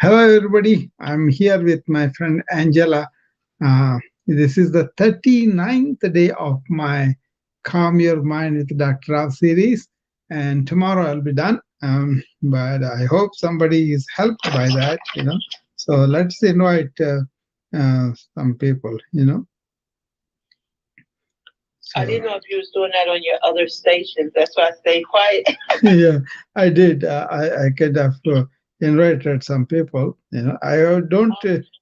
Hello, everybody. I'm here with my friend Angela. This is the 39th day of my Calm Your Mind with Dr. Rao series, and tomorrow I'll be done. But I hope somebody is helped by that. So let's invite some people. I So, didn't know if you was doing that on your other stations. That's why I stayed quiet. yeah, I did. I could have invited some people. I don't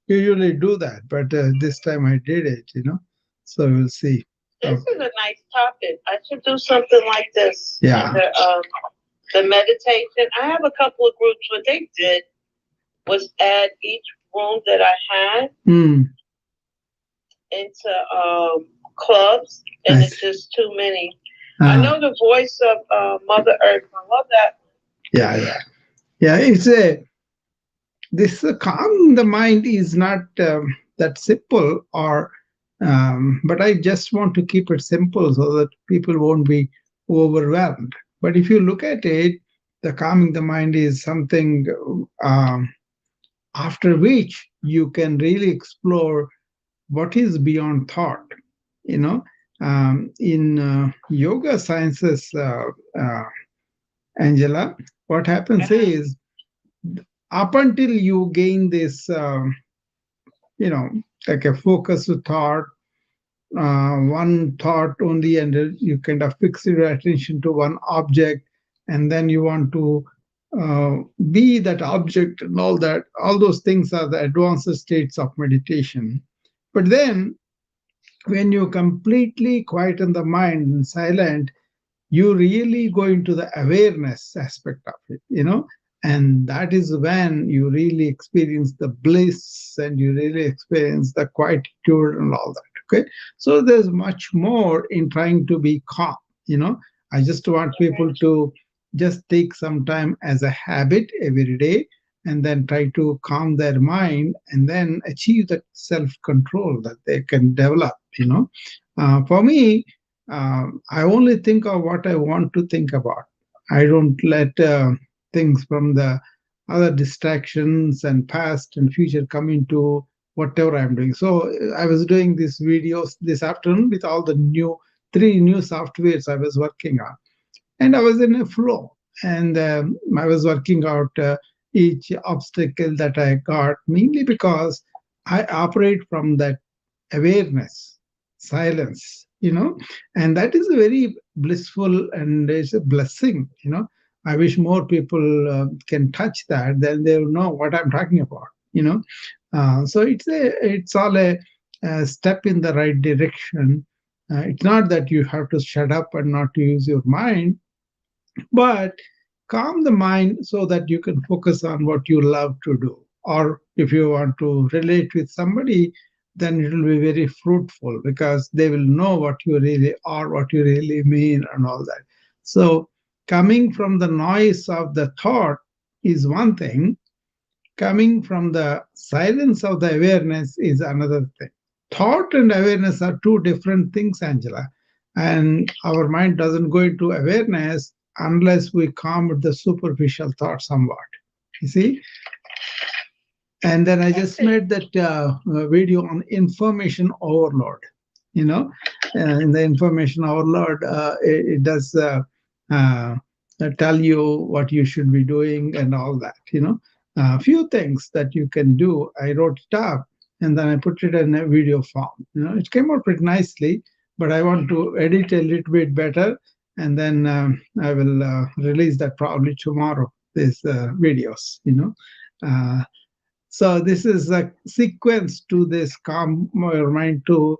usually do that, but this time I did it. So we'll see. This Oh, is a nice topic. I should do something like this yeah. under the meditation. I have a couple of groups. What they did was add each room that I had Mm, into clubs, and nice. it's just too many. I know the voice of Mother Earth. I love that. Yeah, yeah, yeah. It's a this calm the mind is not that simple, but I just want to keep it simple so that people won't be overwhelmed. But if you look at it, the calming the mind is something after which you can really explore what is beyond thought. You know, in yoga sciences, Angela, what happens Uh-huh. is up until you gain this, you know, like a focused thought, one thought only, and you kind of fix your attention to one object, and then you want to uh, be that object and all that. All those things are the advanced states of meditation. But then, when you completely quieten the mind and silent, you really go into the awareness aspect of it. And that is when you really experience the bliss and you really experience the quietude and all that. Okay. So there's much more in trying to be calm. I just want people to just take some time as a habit every day and then try to calm their mind and then achieve that self control that they can develop. For me, I only think of what I want to think about. I don't let things from the other distractions and past and future come into whatever I'm doing. So I was doing these videos this afternoon with all the three new softwares I was working on, and I was in a flow. And I was working out each obstacle that I got, mainly because I operate from that awareness, silence, and that is very blissful and it's a blessing. I wish more people can touch that, then they will know what I'm talking about. So it's all a step in the right direction. It's not that you have to shut up and not to use your mind, but calm the mind so that you can focus on what you love to do. Or if you want to relate with somebody, then it will be very fruitful because they will know what you really are, what you really mean, and all that. So, coming from the noise of the thought is one thing, coming from the silence of the awareness is another thing. Thought and awareness are two different things, Angela. And our mind doesn't go into awareness unless we calm the superficial thought somewhat. You see? And then I I just see. made that video on information overload. You know, in the information overload, it does uh, tell you what you should be doing and all that. A few things that you can do. I wrote it up and then I put it in a video form. It came out pretty nicely, but I want to edit a little bit better, and then I will release that probably tomorrow. These videos. Uh, so this is a sequence to this calm your mind to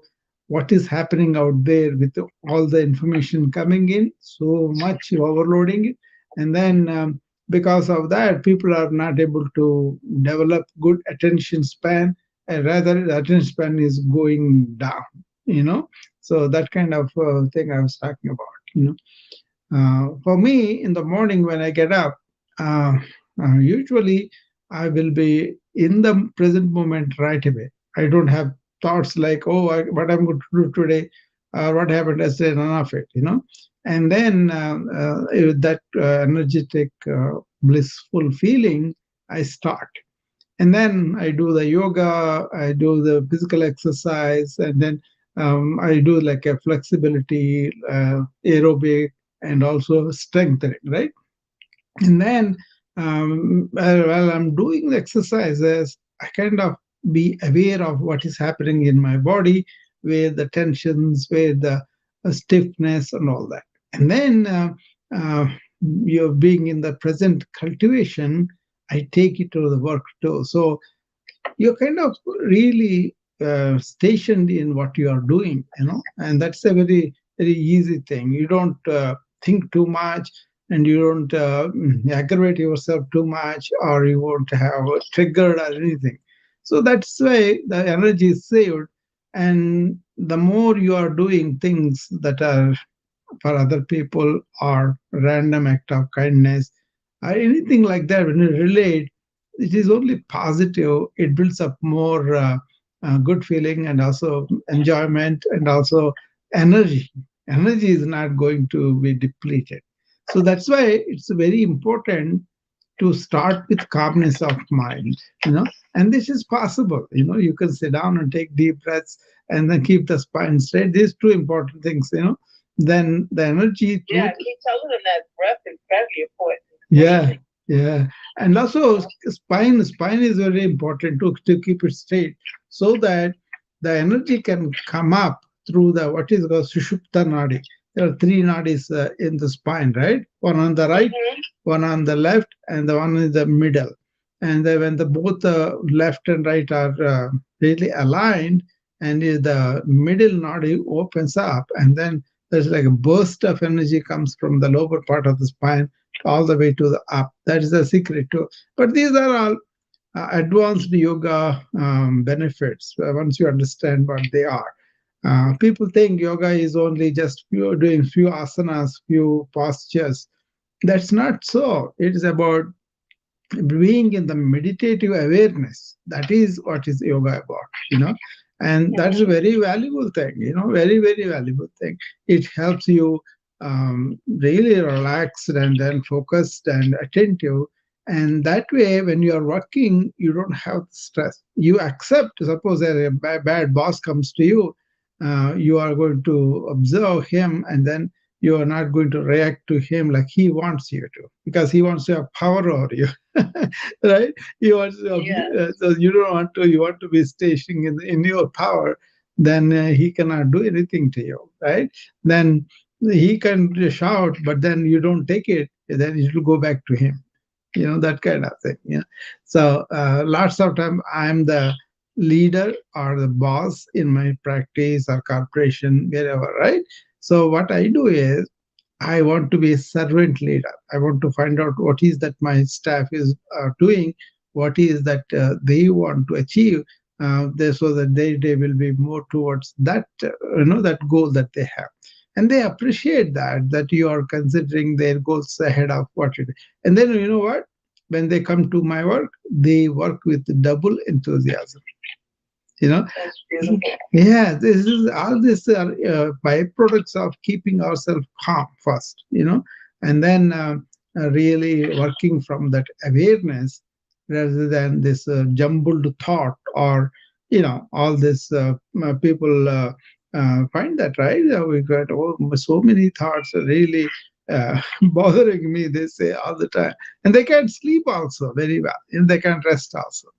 what is happening out there with all the information coming in, so much overloading it. And then because of that, people are not able to develop good attention span, and rather the attention span is going down. You know, so that kind of thing I was talking about. For me, in the morning when I get up, uh, usually I will be in the present moment right away. I don't have thoughts like, oh, what I'm going to do today, what happened yesterday, none of it. And then with that energetic, blissful feeling, I start. And then I do the yoga, I do the physical exercise, and then I do like a flexibility, aerobic, and also strengthening, right? And then while I'm doing the exercises, I kind of be aware of what is happening in my body, where the tensions, where the stiffness, and all that. And then uh, you're being in the present cultivation, I take it to the work too. So you're kind of really stationed in what you are doing, and that's a very, very easy thing. You don't think too much, and you don't aggravate yourself too much, or you won't have triggered or anything. So that's why the energy is saved. And the more you are doing things that are for other people, or random act of kindness, or anything like that, when you relate, it is only positive. It builds up more good feeling, and also enjoyment, and also energy. Energy is not going to be depleted. So that's why it's very important to start with calmness of mind, and this is possible. You can sit down and take deep breaths, and then keep the spine straight. These two important things, then the energy Yeah, through. I keep telling them that breath is very important. Yeah, yeah. And also spine is very important to keep it straight, so that the energy can come up through the what is called Sushupta Nadi. There are three nadis in the spine, right? One on the right, one on the left, and the one in the middle. And when the both left and right are really aligned, and the middle nadi opens up, and then there's like a burst of energy comes from the lower part of the spine all the way to the up. That is the secret too. But these are all advanced yoga benefits once you understand what they are. People think yoga is only just doing few asanas, few postures. That's not so. It is about being in the meditative awareness. That is what is yoga about, and that's a very valuable thing, very, very valuable thing. It helps you really relaxed, and then focused and attentive. And that way, when you are working, you don't have stress. You accept, suppose a bad boss comes to you, you are going to observe him, and then you are not going to react to him like he wants you to, because he wants to have power over you. Right? You want to, so you don't want to. You want to be stationing in your power. Then he cannot do anything to you, right? Then he can shout, but then you don't take it. Then it will go back to him. That kind of thing. So lots of time I'm the leader or the boss in my practice or corporation, wherever, right? So what I do is I want to be a servant leader. I want to find out what is that my staff is doing, what is that they want to achieve, so that they will be more towards that, that goal that they have. And they appreciate that you are considering their goals ahead of what you do. And then you know what? When they come to my work, they work with double enthusiasm. You know, That's beautiful. yeah, this is all these are byproducts of keeping ourselves calm first, and then really working from that awareness, rather than this jumbled thought, or all this people find that, right? We got so many thoughts really bothering me, they say all the time, and they can't sleep also very well, and they can't rest also.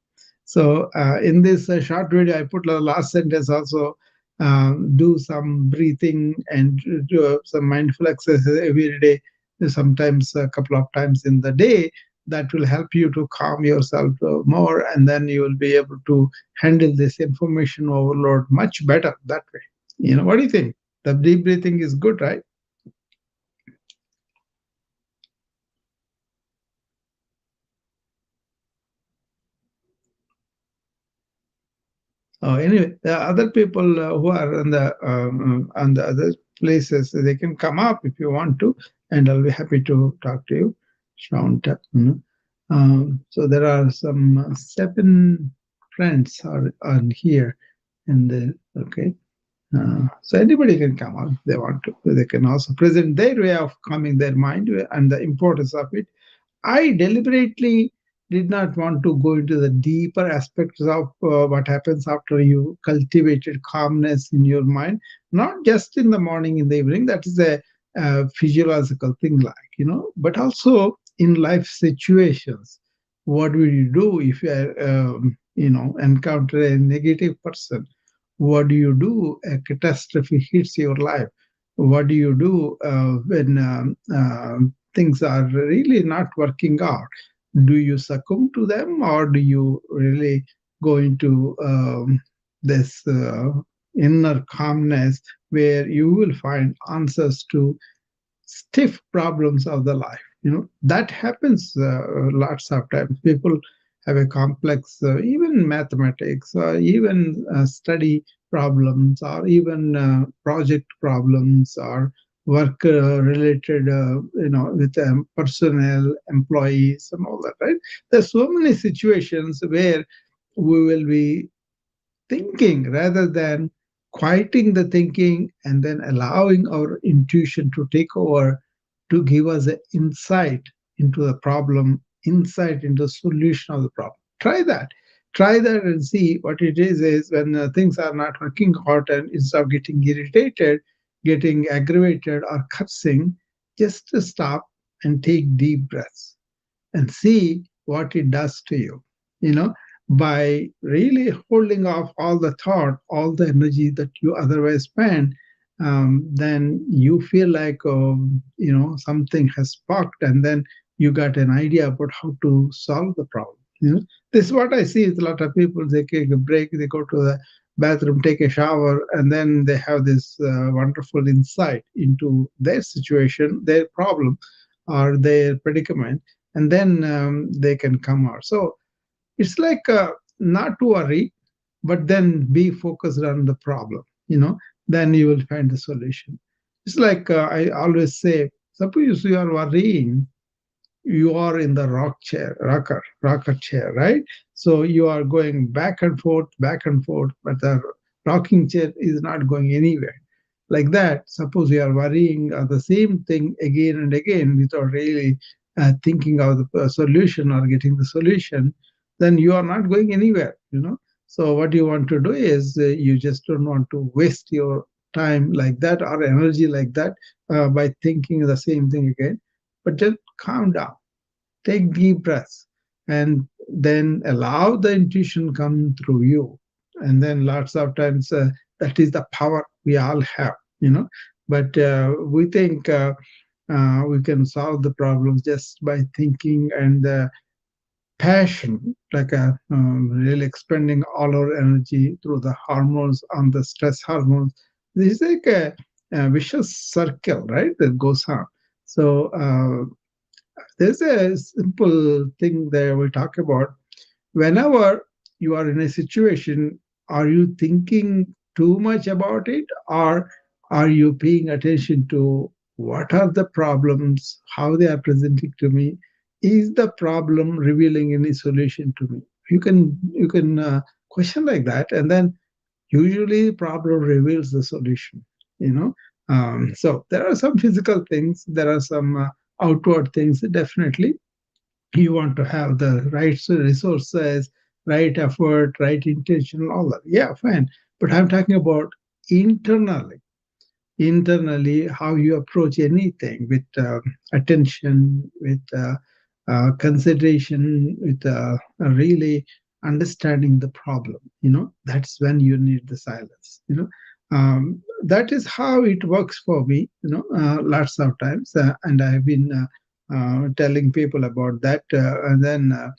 So in this short video, I put the last sentence also. Do some breathing and do some mindful exercise every day, sometimes a couple of times in the day. That will help you to calm yourself more, and then you will be able to handle this information overload much better that way. What do you think? The deep breathing is good, right? Anyway, the other people who are on the other places, they can come up if you want to, and I'll be happy to talk to you. Shravanta, so there are some 7 friends are on here, and okay. So anybody can come up if they want to. They can also present their way of calming their mind and the importance of it. I deliberately did not want to go into the deeper aspects of what happens after you cultivated calmness in your mind, not just in the morning, in the evening. That is a physiological thing, like, but also in life situations. What will you do if you encounter a negative person? What do you do? A catastrophe hits your life. What do you do when things are really not working out? Do you succumb to them, or do you really go into this inner calmness where you will find answers to stiff problems of the life? That happens lots of times. People have a complex, even mathematics, or even study problems, or even project problems, or work related, with personnel, employees, and all that, right? There's so many situations where we will be thinking rather than quieting the thinking and then allowing our intuition to take over, to give us an insight into the problem, insight into the solution of the problem. Try that and see what it is when things are not working out, and instead of getting irritated, getting aggravated, or cursing, just to stop and take deep breaths and see what it does to you. You know, by really holding off all the thought, all the energy that you otherwise spend, then you feel like, something has sparked, and then you got an idea about how to solve the problem. This is what I see with a lot of people. They take a break, they go to the bathroom, take a shower, and then they have this wonderful insight into their situation, their problem, or their predicament, and then they can come out. So it's like, not to worry, but then be focused on the problem. Then you will find the solution. It's like, I always say, suppose you are worrying, you are in the rocker chair, right? So you are going back and forth, but the rocking chair is not going anywhere. Like that, suppose you are worrying the same thing again and again without really thinking of the solution or getting the solution, then you are not going anywhere. So what you want to do is, you just don't want to waste your time like that, or energy like that, by thinking the same thing again, but just calm down, take deep breaths, and then allow the intuition come through you. And then lots of times, that is the power we all have. But we think we can solve the problems just by thinking, and passion, like really expending all our energy through the hormones, on the stress hormones. This is like a vicious circle, right, that goes on. So there's a simple thing that we talk about. Whenever you are in a situation, are you thinking too much about it, or are you paying attention to what are the problems, how they are presenting to me? Is the problem revealing any solution to me? You can question like that, and then usually problem reveals the solution. you know so there are some physical things, there are some outward things. Definitely you want to have the right resources, right effort, right intention, all that. Yeah, fine. But I'm talking about internally. Internally, how you approach anything with attention, with consideration, with really understanding the problem. That's when you need the silence. That is how it works for me. Lots of times, and I've been telling people about that, and then uh,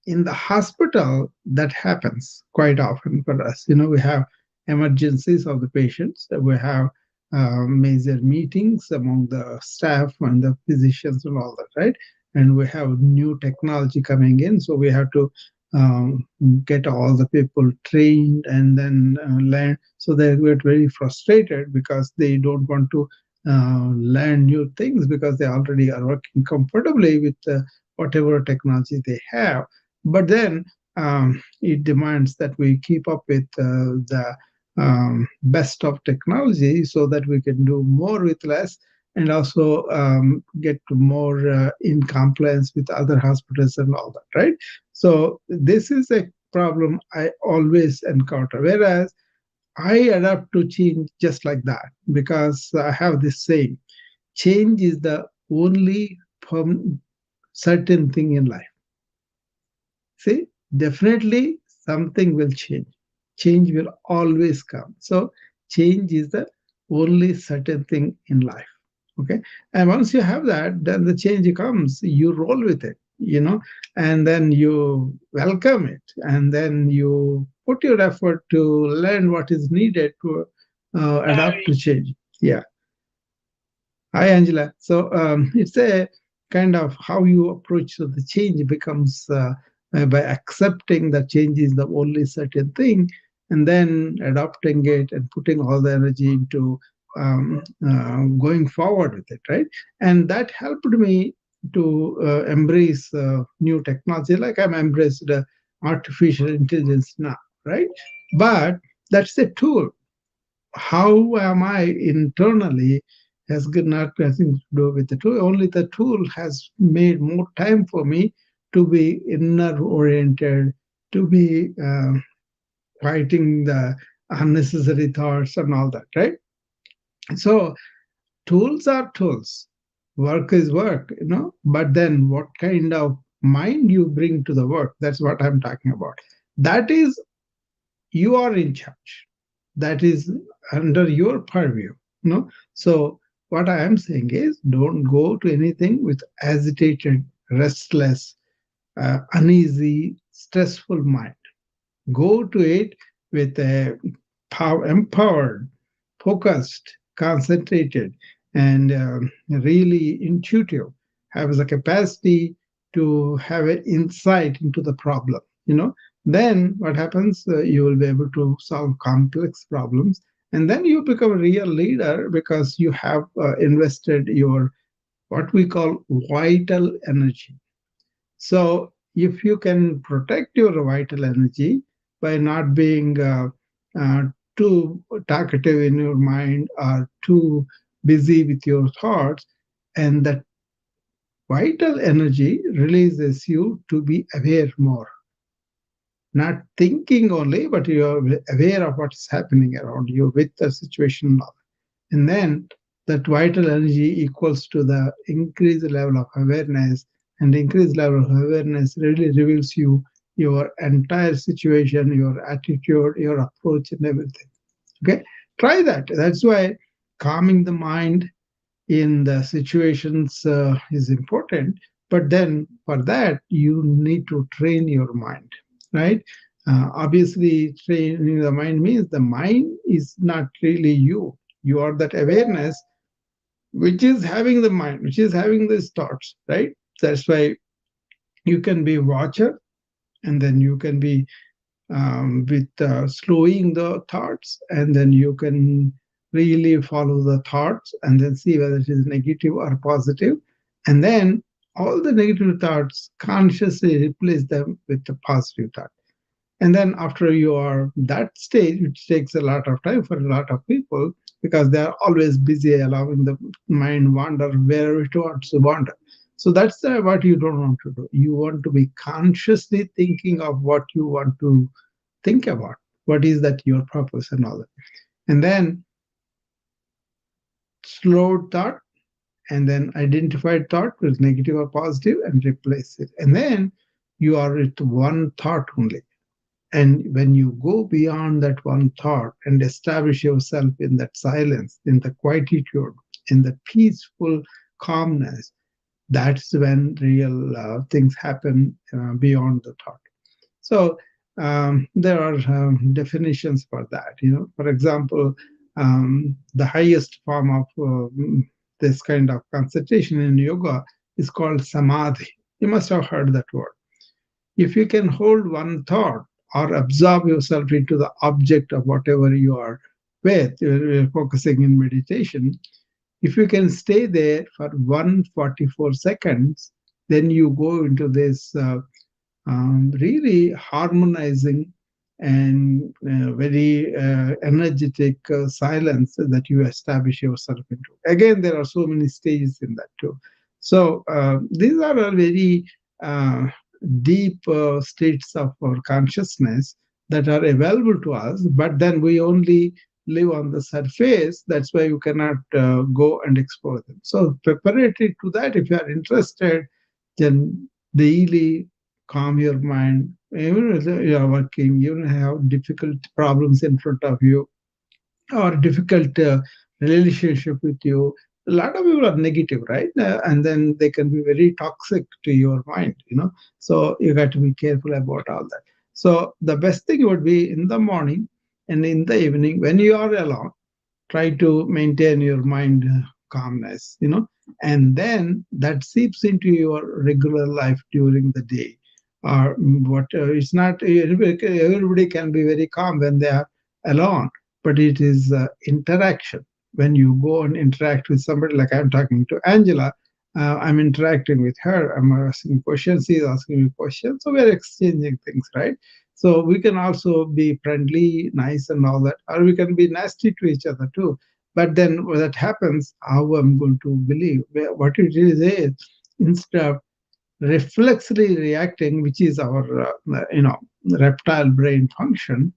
in the hospital, that happens quite often for us. We have emergencies of the patients. We have major meetings among the staff and the physicians and all that, right? And we have new technology coming in, so we have to um, get all the people trained and then learn. So they get very frustrated because they don't want to learn new things, because they already are working comfortably with whatever technology they have. But then it demands that we keep up with the best of technology, so that we can do more with less, and also get more in compliance with other hospitals and all that, right? So this is a problem I always encounter. Whereas I adapt to change just like that because I have this saying: change is the only certain thing in life. See, definitely something will change. Change will always come. So, change is the only certain thing in life. Okay. And once you have that, then the change comes. You roll with it, and then you welcome it. And then you put your effort to learn what is needed to adapt to change. Yeah. Hi, Angela. So it's a kind of how you approach the change becomes by accepting that change is the only certain thing, and then adopting it and putting all the energy into going forward with it, right? And that helped me to embrace new technology, like I'm embraced artificial intelligence now, right? But that's a tool. How am I internally has got nothing to do with the tool. Only the tool has made more time for me to be inner oriented, to be fighting the unnecessary thoughts and all that, right? So tools are tools. Work is work, but then what kind of mind you bring to the work, that's what I'm talking about. That is, you are in charge. That is under your purview. So what I am saying is, don't go to anything with agitated, restless, uneasy, stressful mind. Go to it with a empowered, focused, concentrated, and really intuitive. Have the capacity to have an insight into the problem. Then what happens? You will be able to solve complex problems, and then you become a real leader because you have invested your what we call vital energy. So, if you can protect your vital energy by not being uh, too talkative in your mind or too busy with your thoughts, and that vital energy releases you to be aware more, not thinking only, but you are aware of what's happening around you with the situation now. And then that vital energy equals to the increased level of awareness, and the increased level of awareness really reveals you your entire situation, your attitude, your approach, and everything. Okay, try that. That's why calming the mind in the situations is important. But then for that, you need to train your mind, right? Obviously, training the mind means the mind is not really you. You are that awareness which is having the mind, which is having these thoughts, right? That's why you can be watcher, and then you can be with slowing the thoughts, and then you can really follow the thoughts and then see whether it is negative or positive, and then all the negative thoughts consciously replace them with the positive thought. And then after you are that stage, which takes a lot of time for a lot of people because they are always busy allowing the mind wander wherever it wants to wander. So that's what you don't want to do. You want to be consciously thinking of what you want to think about. What is that your purpose and all that. And then slow thought, and then identified thought with negative or positive and replace it. And then you are with one thought only. And when you go beyond that one thought and establish yourself in that silence, in the quietude, in the peaceful calmness, that's when real things happen beyond the thought. So there are definitions for that. For example, the highest form of this kind of concentration in yoga is called samadhi. You must have heard that word. If you can hold one thought or absorb yourself into the object of whatever you are with, you're focusing in meditation, if you can stay there for 144 seconds, then you go into this really harmonizing and very energetic silence that you establish yourself into. Again, there are so many stages in that too. So these are a very uh, deep states of our consciousness that are available to us, but then we only live on the surface. That's why you cannot go and explore them. So preparatory to that, if you are interested, then daily calm your mind. Even if you are working, you have difficult problems in front of you, or difficult relationship with you. A lot of people are negative, right? And then they can be very toxic to your mind, so you got to be careful about all that. So the best thing would be in the morning and in the evening when you are alone, try to maintain your mind calmness, and then that seeps into your regular life during the day. Or what it's not everybody can be very calm when they are alone, but it is interaction. When you go and interact with somebody, like I'm talking to Angela, I'm interacting with her, I'm asking questions, she's asking me questions, so we're exchanging things, right? So we can also be friendly, nice, and all that, or we can be nasty to each other too. But then when that happens, how I'm going to believe? What it is, instead of reflexively reacting, which is our reptile brain function,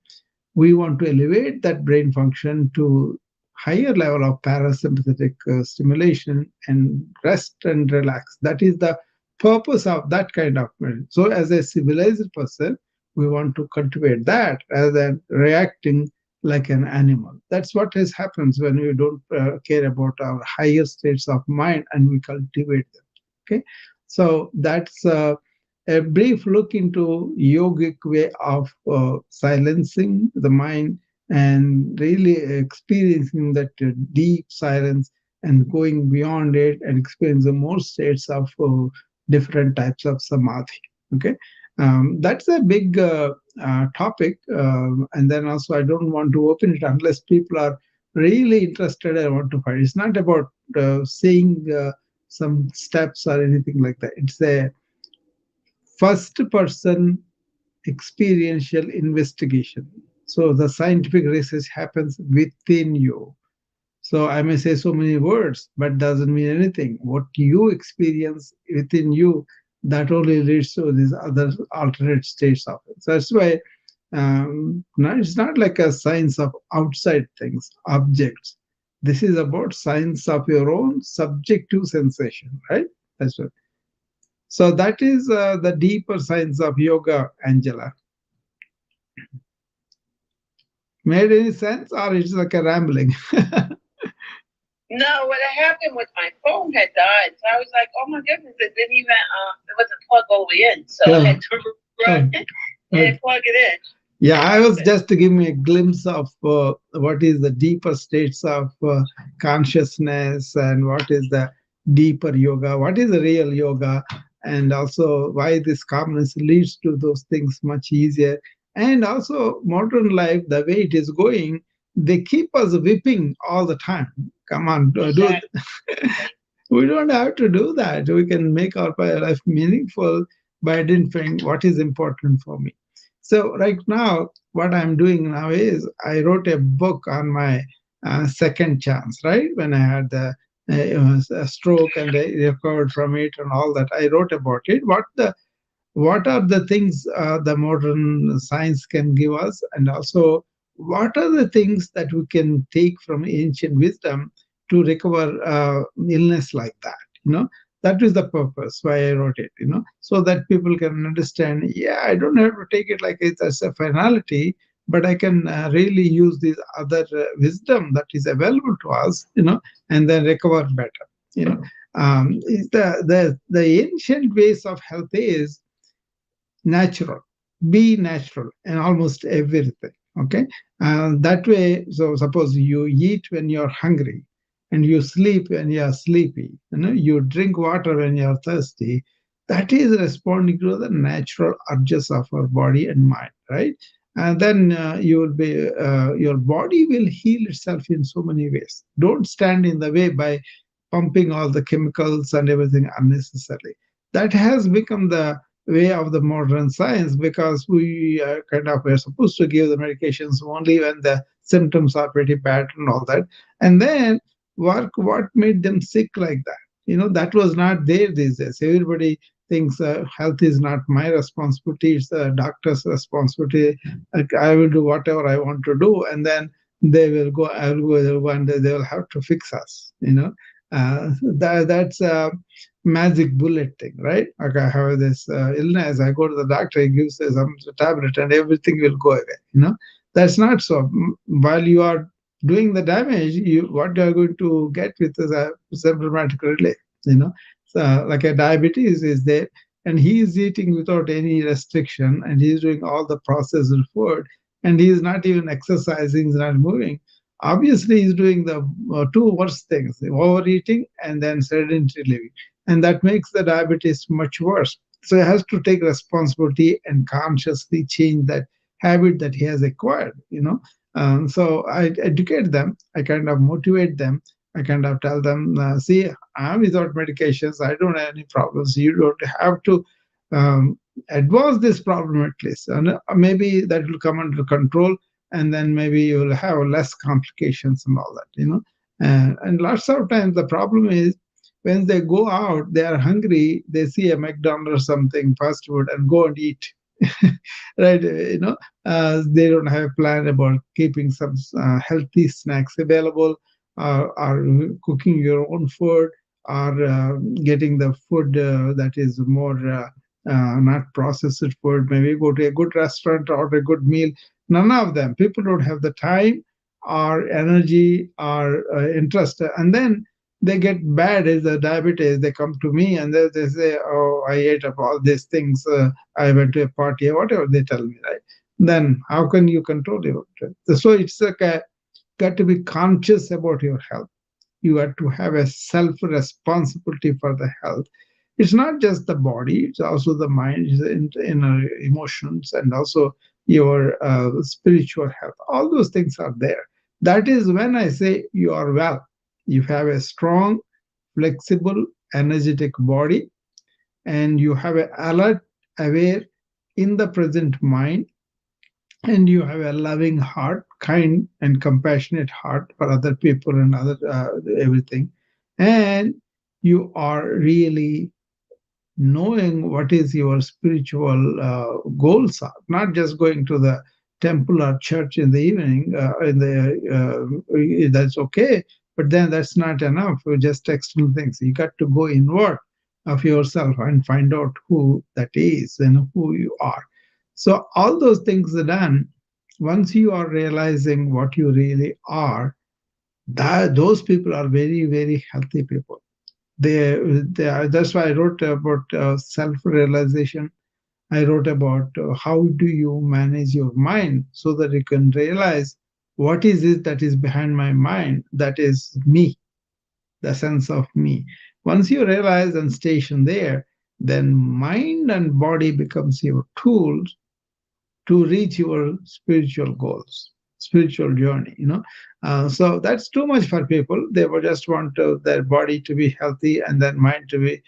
we want to elevate that brain function to higher level of parasympathetic stimulation and rest and relax. That is the purpose of that kind of medicine. So as a civilized person, we want to cultivate that rather than reacting like an animal. That's what has happens when we don't care about our higher states of mind and we cultivate them. Okay, so that's a brief look into yogic way of silencing the mind and really experiencing that deep silence and going beyond it and experiencing more states of different types of samadhi. Okay, that's a big topic, and then also I don't want to open it unless people are really interested and want to find. It's not about saying some steps or anything like that. It's a first person experiential investigation. So the scientific research happens within you. So I may say so many words, but doesn't mean anything. What you experience within you, that only leads to these other alternate states of it. So that's why it's not like a science of outside things, objects. This is about science of your own subjective sensation, right? That's what. So that is the deeper science of yoga, Angela. Made any sense, or it's like a rambling? No, what had happened was my phone had died, so I was like, "Oh my goodness!" It didn't even it wasn't plugged all the way in, so I had to run and plug it in. Yeah, I was just to give me a glimpse of what is the deeper states of consciousness and what is the deeper yoga, what is the real yoga, and also why this calmness leads to those things much easier. And also, modern life, the way it is going, they keep us whipping all the time. Come on, do it. We don't have to do that. We can make our life meaningful by identifying what is important for me. So right now, what I'm doing now is I wrote a book on my second chance, right? When I had the a stroke and I recovered from it and all that, I wrote about it. What are the things the modern science can give us, and also what are the things that we can take from ancient wisdom to recover illness like that, that is the purpose why I wrote it, so that people can understand, yeah, I don't have to take it like it's as a finality, but I can really use this other wisdom that is available to us, and then recover better, is the ancient ways of health is natural. Be natural in almost everything. Okay, that way. So suppose you eat when you're hungry, and you sleep when you're sleepy. You drink water when you're thirsty. That is responding to the natural urges of our body and mind, right? And then you will be your body will heal itself in so many ways. Don't stand in the way by pumping all the chemicals and everything unnecessarily. That has become the way of the modern science, because we we're supposed to give the medications only when the symptoms are pretty bad and all that. And then what made them sick like that? That was not there these days. Everybody thinks health is not my responsibility, it's the doctor's responsibility. Like, I will do whatever I want to do, and then I will go, they'll go, and they will have to fix us. That's a magic bullet thing, right? Like, I have this illness, I go to the doctor, he gives us some tablet, and everything will go away. That's not so. While you are doing the damage, what you are going to get with is a symptomatic relief. So, like, a diabetes is there, and he is eating without any restriction, and he is doing all the processed food, and he is not even exercising, he's not moving. Obviously, he's doing the two worst things: overeating and then sedentary living, and that makes the diabetes much worse. So he has to take responsibility and consciously change that habit that he has acquired. So I educate them, I kind of motivate them, I kind of tell them, see, I'm without medications, I don't have any problems. You don't have to advance this problem at least. And maybe that will come under control, and then maybe you will have less complications and all that. And lots of times the problem is when they go out, they are hungry, they see a McDonald's or something, fast food, and go and eat. Right? They don't have a plan about keeping some healthy snacks available, or cooking your own food, or getting the food that is more not processed food. Maybe go to a good restaurant, order a good meal. None of them. People don't have the time or energy or interest. And then they get bad as the diabetes. They come to me and they say, "Oh, I ate up all these things. I went to a party," or whatever they tell me, right? Then how can you control it? So it's like got to be conscious about your health. You have to have a self responsibility for the health. It's not just the body, it's also the mind, it's inner emotions, and also your spiritual health. All those things are there. That is when I say you are well. You have a strong, flexible, energetic body, and you have an alert, aware, in the present mind, and you have a loving heart, kind and compassionate heart for other people and other everything. And you are really knowing what is your spiritual goals are, not just going to the temple or church in the evening. That's okay, but then that's not enough for just external things. You got to go inward of yourself and find out who that is and who you are. So all those things are done. Once you are realizing what you really are, those people are very, very healthy people. That's why I wrote about self-realization. I wrote about how do you manage your mind so that you can realize what is it that is behind my mind, that is me, the sense of me. Once you realize and station there, then mind and body becomes your tools to reach your spiritual goals, spiritual journey. So that's too much for people. They will just want their body to be healthy and then mind to be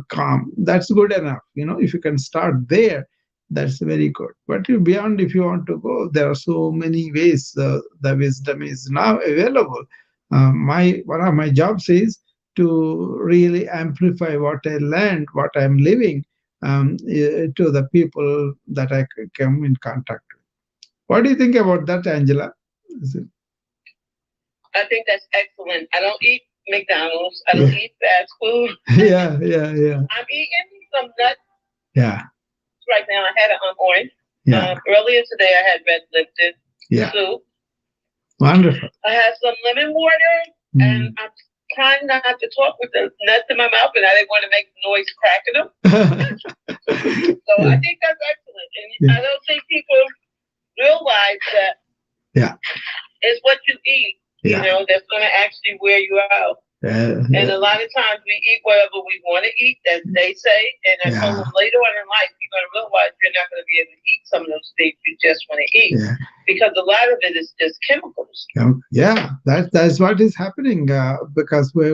calm. That's good enough. If you can start there, that's very good. But beyond, if you want to go, there are so many ways. The wisdom is now available. My One of my jobs is to really amplify what I learned, what I'm living, to the people that I come in contact with. What do you think about that, Angela? I think that's excellent. I don't eat McDonald's. I don't eat fast food. Yeah. I'm eating some nuts. Yeah. Right now, I had an orange. Yeah. Earlier today, I had red lipton soup. Wonderful. I had some lemon water, and I'm trying not to talk with the nuts in my mouth, and I didn't want to make noise cracking them. So I think that's excellent. And I don't think people realize that it's what you eat, that's going to actually wear you out. And a lot of times we eat whatever we want to eat, as they say. And I told them later on in life, you're going to realize you're not going to be able to eat some of those things you just want to eat. Because a lot of it is just chemicals. Yeah, that's what is happening, because we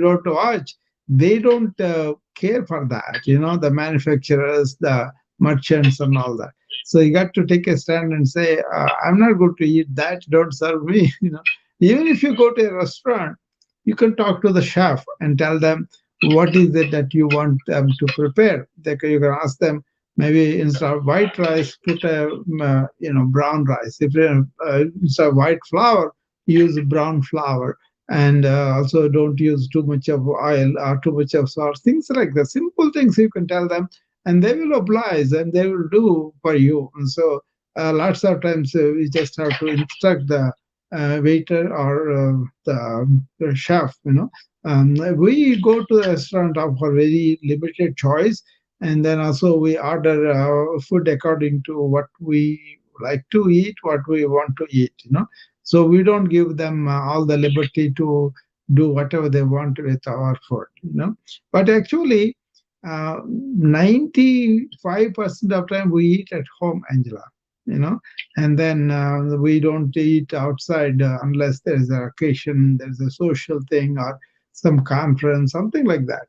don't watch. They don't care for that, the manufacturers, the merchants, and all that. So you got to take a stand and say, I'm not going to eat that. Don't serve me. Even if you go to a restaurant, you can talk to the chef and tell them what is it that you want them to prepare. You can ask them, maybe instead of white rice, put a brown rice. If instead of white flour, use brown flour, and also don't use too much of oil or too much of sauce. Things like that, simple things you can tell them, and they will oblige and they will do for you. And so lots of times we just have to instruct the waiter or the chef. We go to the restaurant of a very limited choice, and then also we order food according to what we like to eat, what we want to eat. So we don't give them all the liberty to do whatever they want with our food. But actually, 95% of time we eat at home, Angela. you know and then we don't eat outside unless there is an occasion, there is a social thing or some conference, something like that.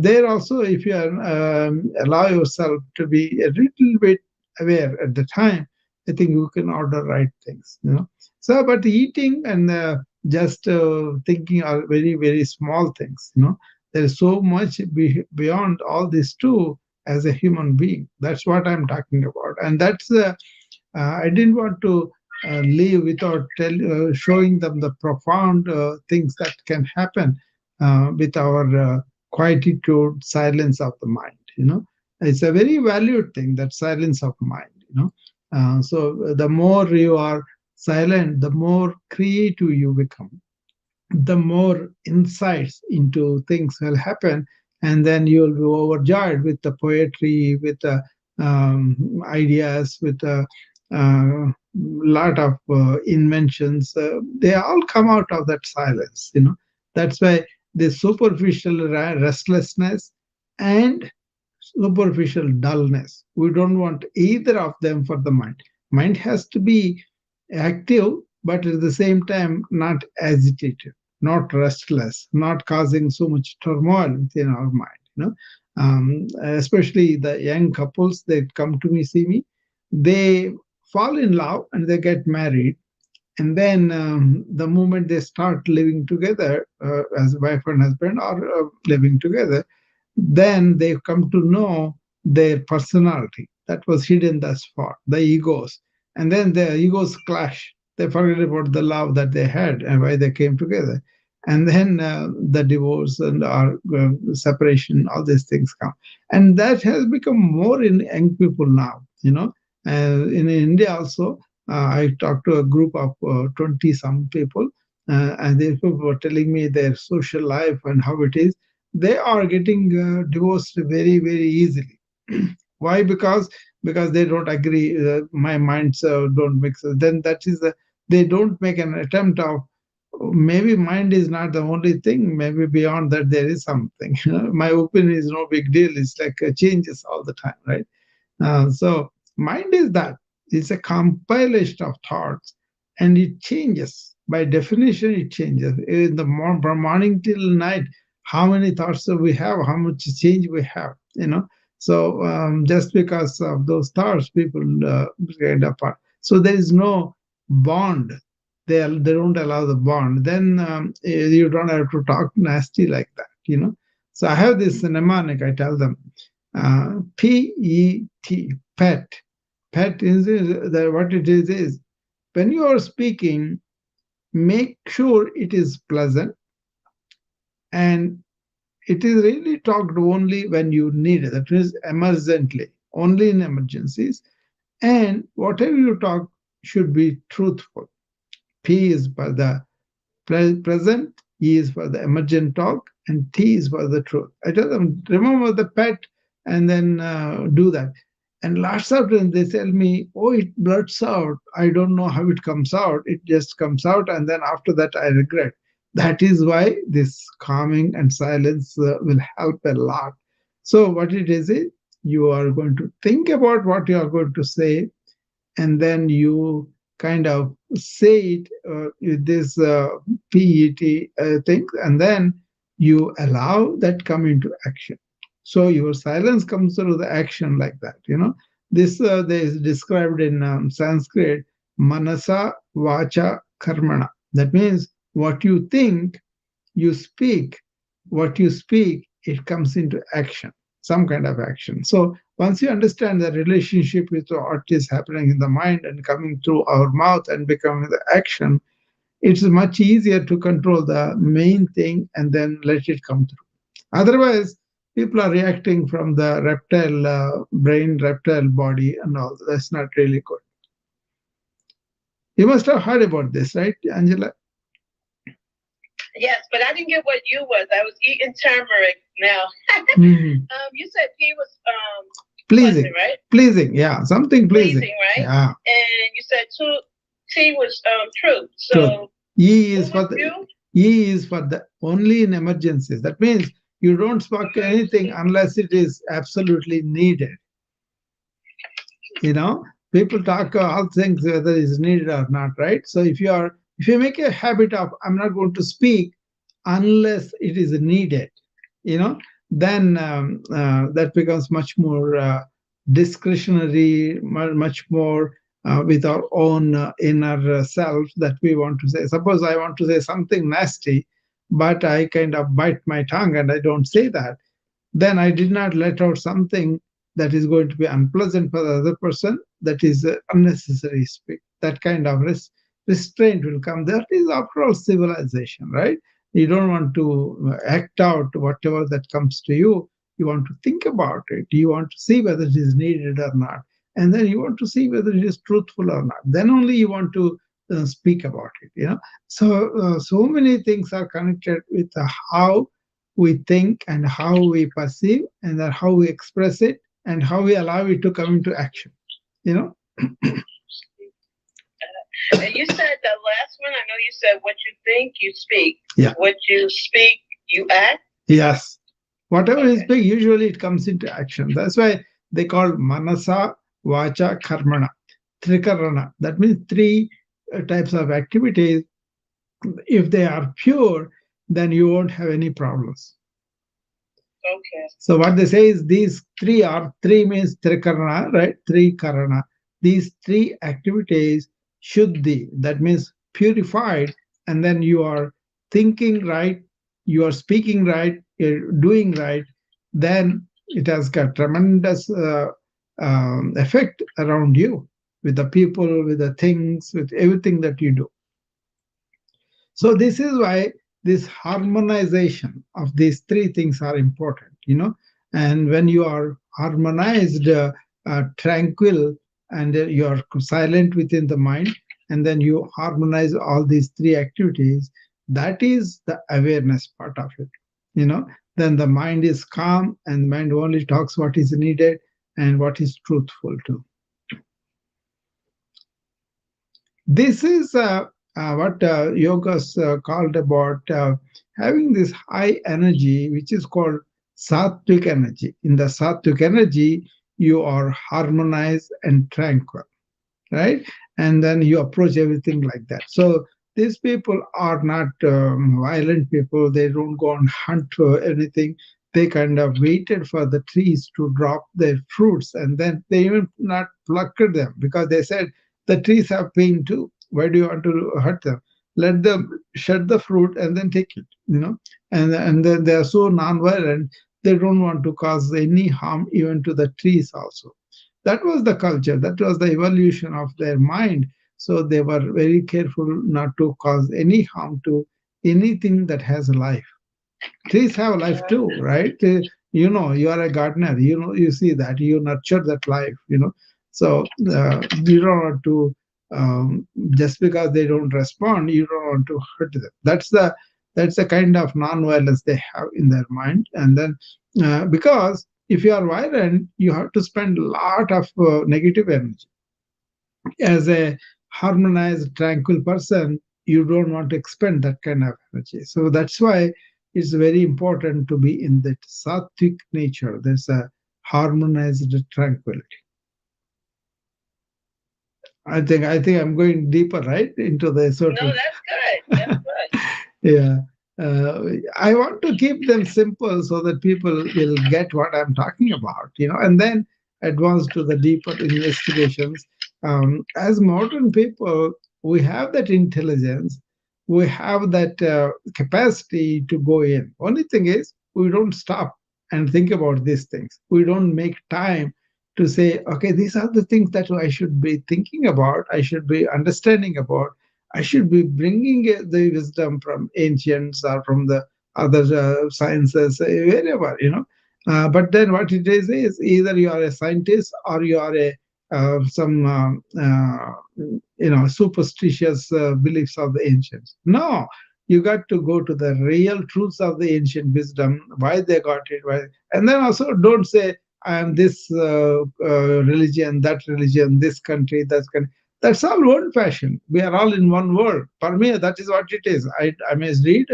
There also, if you allow yourself to be a little bit aware at the time, I think you can order right things. So but eating and just thinking are very, very small things. There is so much beyond all these two as a human being. That's what I'm talking about, and that's I didn't want to leave without showing them the profound things that can happen with our quietude, silence of the mind. It's a very valued thing, that silence of mind. So the more you are silent, the more creative you become, the more insights into things will happen, and then you'll be overjoyed with the poetry, with the ideas, with a lot of inventions. They all come out of that silence. That's why the superficial restlessness and superficial dullness, we don't want either of them for the mind. Mind has to be active, but at the same time not agitated, not restless, not causing so much turmoil within our mind. Especially the young couples, they come to me, see me, they fall in love and they get married, and then the moment they start living together as wife and husband, or living together, then they come to know their personality that was hidden thus far, the egos. And then the egos clash. They forget about the love that they had and why they came together. And then the divorce and our separation, all these things come. And that has become more in young people now. In India also, I talked to a group of 20 some people, and these people were telling me their social life and how it is. They are getting divorced very, very easily. Why? Because they don't agree. My minds don't mix. Then that is they don't make an attempt of, maybe mind is not the only thing. Maybe beyond that there is something. My opinion is no big deal. It's like changes all the time, right? So mind is that. It's a compilation of thoughts, and it changes. By definition, it changes. In the from morning till night, how many thoughts we have, how much change we have. So just because of those thoughts, people get apart. So there is no bond. They don't allow the bond. Then you don't have to talk nasty like that. So I have this mnemonic. I tell them PET, pet. Pet is what it is when you are speaking, make sure it is pleasant, and it is really talked only when you need it. That means emergently, only in emergencies. And whatever you talk should be truthful. P is for the present, E is for the emergent talk, and T is for the truth. I tell them, remember the pet, and then do that. And lots of times they tell me, oh, it blurts out. I don't know how it comes out. It just comes out, and then after that, I regret. That is why this calming and silence will help a lot. So, what it is, you are going to think about what you are going to say, and then you kind of say it with this PET thing, and then you allow that come into action. So your silence comes through the action like that. This is described in Sanskrit, manasa vacha karmana. That means what you think, you speak. What you speak, it comes into action, some kind of action. So once you understand the relationship with what is happening in the mind and coming through our mouth and becoming the action, it's much easier to control the main thing and then let it come through. Otherwise, people are reacting from the reptile brain, reptile body, and all. That's not really good. You must have heard about this, right, Angela? Yes, but I didn't get what you was. I was eating turmeric now. Mm-hmm. You said he was pleasing, pleasant, right? Pleasing, yeah, something pleasing, right? Yeah. And you said T was truth. So Truth. Ye is for the you? Ye is for the only in emergencies. That means you don't speak anything unless it is absolutely needed. People talk all things whether it's needed or not, right? So if you make a habit of I'm not going to speak unless it is needed, you know then that becomes much more discretionary, much more with our own inner self, that we want to say. Suppose I want to say something nasty, but I kind of bite my tongue and I don't say that, then I did not let out something that is going to be unpleasant for the other person, that is unnecessary speak. That kind of restraint will come. That is, after all, civilization, right? You don't want to act out whatever that comes to you. You want to think about it. You want to see whether it is needed or not. And then you want to see whether it is truthful or not. Then only you want to speak about it. So many things are connected with how we think and how we perceive, and then how we express it and how we allow it to come into action. You know. And you said the last one. I know you said what you think, you speak. Yeah. What you speak, you act. Yes. Whatever you speak, usually it comes into action. That's why they call manasa, vacha, karmana, trikarana. That means three types of activities. If they are pure, then you won't have any problems. Okay. So what they say is these three means trikarana, right? Three karana. These three activities shuddhi, that means purified, and then you are thinking right, you are speaking right, you're doing right, then it has got tremendous effect around you, with the people, with the things, with everything that you do. So this is why this harmonization of these three things are important. And when you are harmonized, tranquil, and you are silent within the mind, and then you harmonize all these three activities, that is the awareness part of it. Then the mind is calm, and the mind only talks what is needed and what is truthful too. This is what yogas called about having this high energy, which is called sattvic energy. In the sattvic energy, you are harmonized and tranquil, right? And then you approach everything like that. So these people are not violent people. They don't go and hunt for anything. They kind of waited for the trees to drop their fruits, and then they even not plucked them, because they said the trees have pain too. Why do you want to hurt them? Let them shed the fruit and then take it. And then they are so non-violent. They don't want to cause any harm even to the trees also. That was the culture. That was the evolution of their mind. So they were very careful not to cause any harm to anything that has life. Trees have life too, right? You are a gardener. You see that you nurture that life. So you don't want to just because they don't respond, you don't want to hurt them. That's the kind of non-violence they have in their mind. And then because if you are violent, you have to spend a lot of negative energy. As a harmonized, tranquil person, you don't want to expend that kind of energy. So that's why it's very important to be in that sattvic nature. There's a harmonized tranquility. I think I'm going deeper, right, into the sort No, of. that's good. That's good. Yeah. uh, I want to keep them simple so that people will get what I'm talking about, and then advance to the deeper investigations. As modern people, we have that intelligence, we have that capacity to go in. Only thing is, we don't stop and think about these things. We don't make time to say, okay, these are the things that I should be thinking about, I should be understanding about. I should be bringing the wisdom from ancients or from the other sciences, wherever. But then what it is either you are a scientist or you are a some superstitious beliefs of the ancients. No, you got to go to the real truths of the ancient wisdom, why they got it, why, and then also don't say I am this religion, that religion, this country, that country. That's all old fashioned. We are all in one world. For me, that is what it is. I may read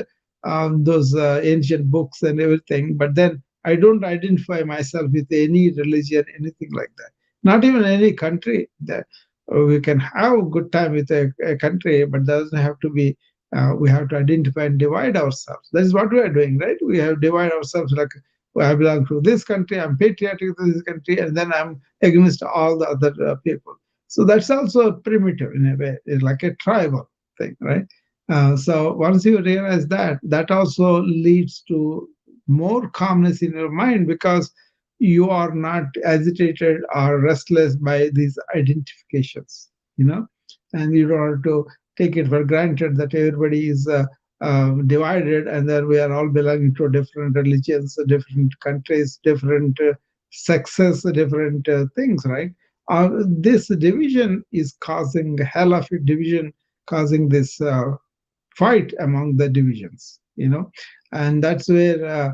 those ancient books and everything, but then I don't identify myself with any religion, anything like that. Not even any country. That we can have a good time with a country, but doesn't have to be. We have to identify and divide ourselves. That is what we are doing, right? We have divide ourselves like, well, I belong to this country. I'm patriotic to this country, and then I'm against all the other people. So that's also primitive in a way. It's like a tribal thing, right? So once you realize that, that also leads to more calmness in your mind because you are not agitated or restless by these identifications, and you don't have to take it for granted that everybody is divided and then we are all belonging to different religions, different countries, different sexes, different things, right? This division is causing hell of a division, causing this fight among the divisions, and that's where,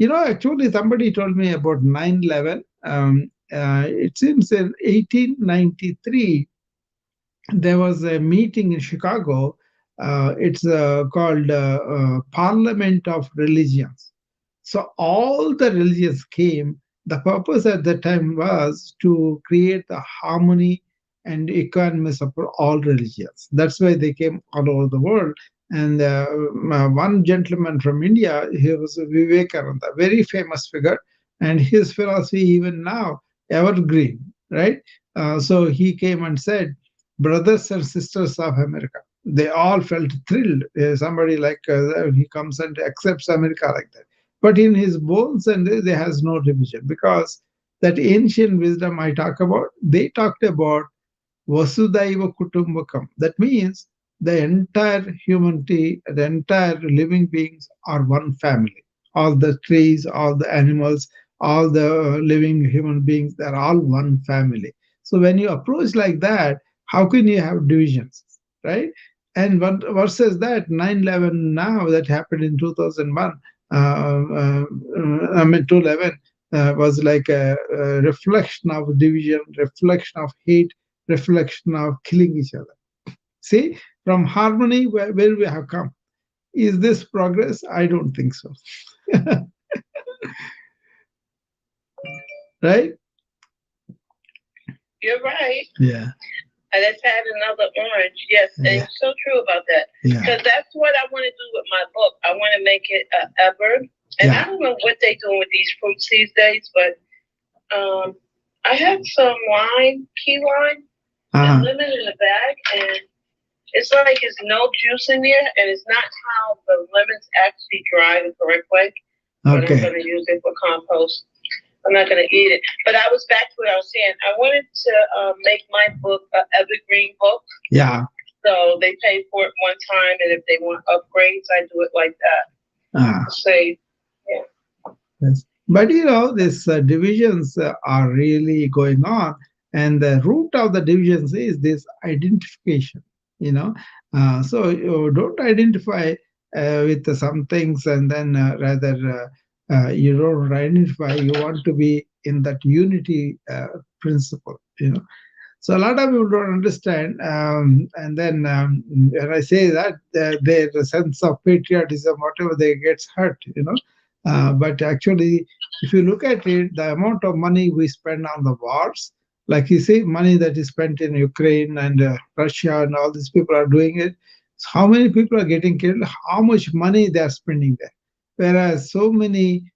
actually somebody told me about 9/11. It seems in 1893 there was a meeting in Chicago. It's called Parliament of Religions. So all the religions came. The purpose at that time was to create the harmony and equanimity for all religions. That's why they came all over the world. And one gentleman from India, he was Vivekananda, very famous figure, and his philosophy even now evergreen, right? So he came and said, brothers and sisters of America. They all felt thrilled. Somebody like he comes and accepts America like that. But in his bones and there has no division because that ancient wisdom I talk about, they talked about Vasudhaiva Kutumbakam. That means the entire humanity, the entire living beings are one family. All the trees, all the animals, all the living human beings, they're all one family. So when you approach like that, how can you have divisions, right? And what versus that 9/11 now that happened in 2001, I mean 2/11 was like a reflection of division, reflection of hate, reflection of killing each other. See, from harmony, where we have come. Is this progress? I don't think so. Right? You're right. Yeah. I just had another orange. Yes, and Yeah. it's so true about that. Yeah. Because that's what I want to do with my book. I want to make it ever. And Yeah. I don't know what they're doing with these fruits these days, but I have some lime, key lime, and lemon in the bag, and it's like it's no juice in there, and it's not how the lemons actually dry the correct way. But I'm Okay. going to use it for compost. I'm not going to eat it. But I was back to what I was saying. I wanted to make my book an evergreen book. Yeah. So they pay for it one time, and if they want upgrades, I do it like that. Say, yeah. Yes. But these divisions are really going on, and the root of the divisions is this identification. So you don't identify with some things, and then rather you don't identify. You want to be in that unity principle. So a lot of people don't understand, and then when I say that, their sense of patriotism, whatever they gets hurt. But actually, if you look at it, the amount of money we spend on the wars, like you see, money that is spent in Ukraine and Russia and all these people are doing it. How many people are getting killed? How much money they are spending there? Whereas so many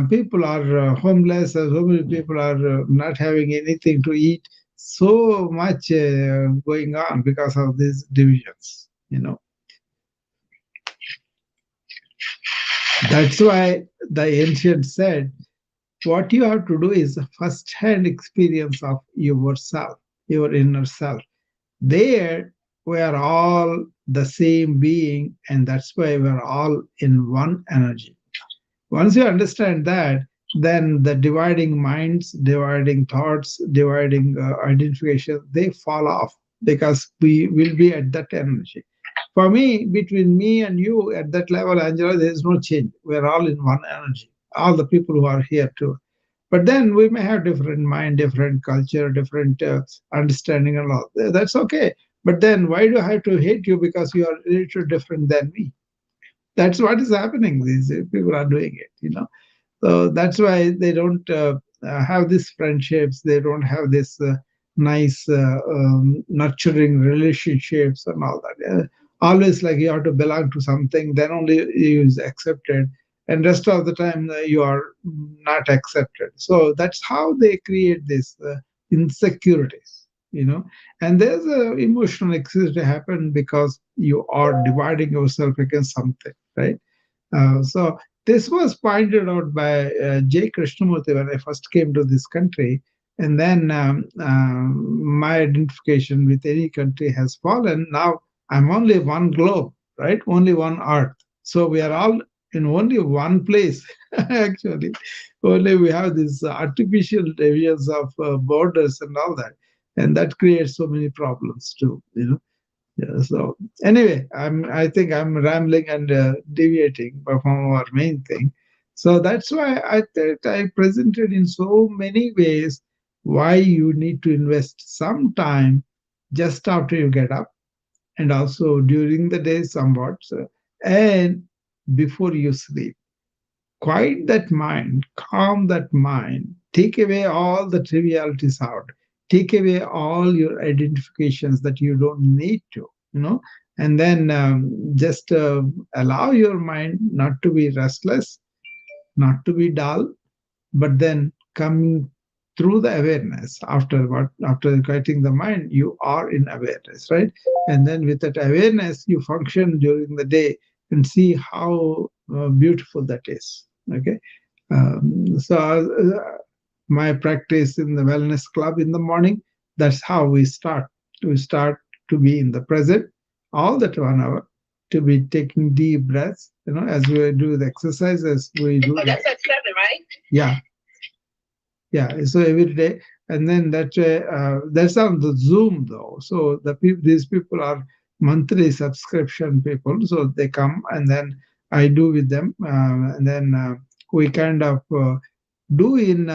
people are homeless, so many people are not having anything to eat. So much going on because of these divisions. That's why the ancient said, what you have to do is a first-hand experience of yourself, your inner self. There, we are all the same being, and that's why we're all in one energy. Once you understand that, then the dividing minds, dividing thoughts, dividing identification, they fall off because we will be at that energy. For me, between me and you at that level, Angela, there is no change. We're all in one energy. All the people who are here too. But then we may have different mind, different culture, different understanding and all. That's okay. But then why do I have to hate you because you are a little different than me? That's what is happening. These people are doing it. So that's why they don't have these friendships. They don't have this nice, nurturing relationships and all that. Always like you have to belong to something, then only you is accepted, and rest of the time you are not accepted. So that's how they create this insecurities. And there's a emotional insecurity happen because you are dividing yourself against something, right? So this was pointed out by J. Krishnamurti when I first came to this country. And then my identification with any country has fallen. Now I'm only one globe, right? Only one earth. So we are all in only one place, actually. Only we have these artificial divisions of borders and all that. And that creates so many problems too. Yeah, so anyway, I think I'm rambling and deviating from our main thing. So that's why I thought I presented in so many ways why you need to invest some time just after you get up, and also during the day somewhat, and before you sleep. Quiet that mind, calm that mind, take away all the trivialities out, take away all your identifications that you don't need to, and then just allow your mind not to be restless, not to be dull, but then coming through the awareness. After quieting the mind, you are in awareness, right? And then with that awareness you function during the day and see how beautiful that is. Okay. So my practice in the wellness club in the morning, that's how we start to be in the present all that 1 hour, to be taking deep breaths, as we do the exercises we do. Oh, that's at 7, right? Yeah, yeah. So every day, and then that's on the Zoom though. So these people are monthly subscription people. So they come, and then I do with them, and then we kind of do in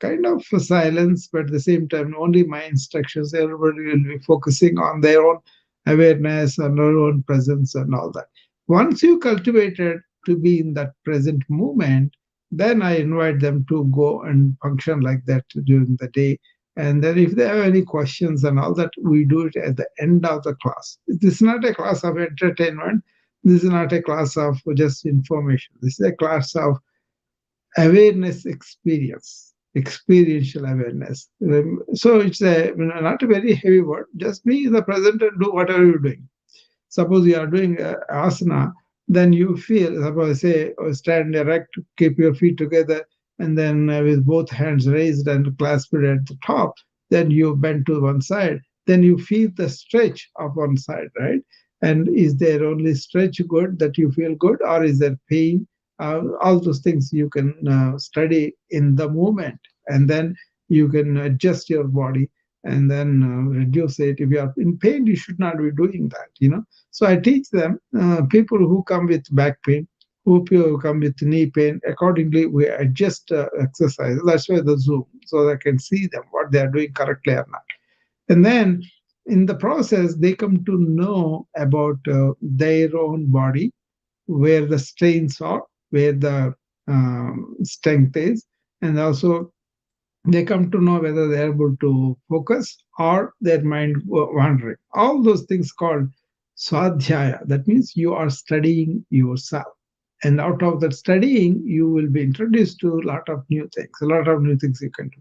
kind of silence, but at the same time, only my instructions. Everybody will be focusing on their own awareness and their own presence and all that. Once you cultivate it to be in that present moment, then I invite them to go and function like that during the day. And then if they have any questions and all that, we do it at the end of the class. This is not a class of entertainment. This is not a class of just information. This is a class of awareness experience, experiential awareness. So it's not a very heavy word. Just be in the present and do whatever you're doing. Suppose you are doing asana, then you feel, suppose say, stand erect, keep your feet together, and then with both hands raised and clasped at the top, then you bend to one side, then you feel the stretch of one side, right? And is there only stretch good that you feel good, or is there pain? All those things you can study in the moment, and then you can adjust your body and then reduce it. If you are in pain, you should not be doing that. So I teach them, people who come with back pain, who come with knee pain, accordingly we adjust exercise. That's why the Zoom, so I can see them, what they are doing correctly or not. And then in the process, they come to know about their own body, where the strains are, where the strength is, and also they come to know whether they're able to focus or their mind wandering. All those things called Swadhyaya, that means you are studying yourself. And out of that studying, you will be introduced to a lot of new things, a lot of new things you can do.